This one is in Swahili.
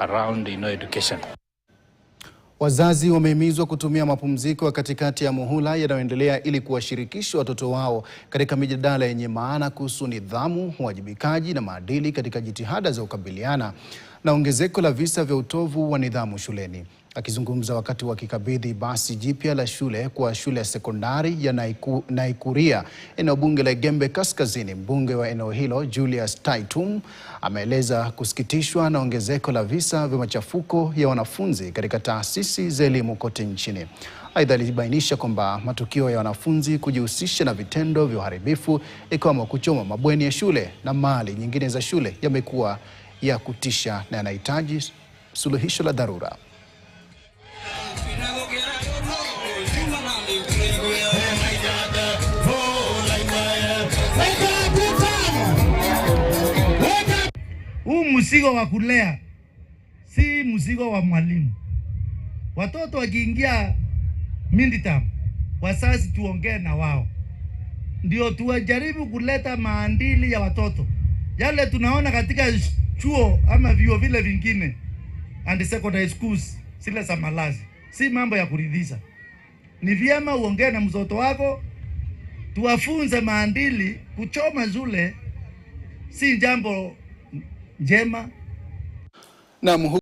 around education. Wazazi wamehimizwa kutumia mapumziko ya katikati ya muhula yanayoendelea ili kuwashirikisha watoto wao katika mijadala yenye maana kuhusu nidhamu, uwajibikaji na maadili katika jitihada za kukabiliana na ongezeko la visa vya utovu wa nidhamu shuleni. Akizungumza wakati wa kikabidhi basi jipya la shule kwa shule ya sekondari ya Naikuria, eneo bunge la Gembe Kaskazini, mbunge wa eneo hilo Julius Taitum ameeleza kusikitishwa na ongezeko la visa vya machafuko ya wanafunzi katika taasisi za elimu kote nchini. Aidha, alibainisha kwamba matukio ya wanafunzi kujihusisha na vitendo vya uharibifu ikiwemo kuchoma mabweni ya shule na mali nyingine za shule yamekuwa ya kutisha na yanahitaji suluhisho la dharura. Huu mzigo wa kulea si mzigo wa mwalimu. Watoto wakiingia midterm, wazazi tuongee na wao, ndio tuwajaribu kuleta maadili ya watoto yale tunaona katika chuo ama vyuo vile vingine and secondary schools zile za malazi. Si mambo ya kuridhisha. Ni vyema uongee na mtoto wako, tuwafunze maadili. Kuchoma shule si jambo njema.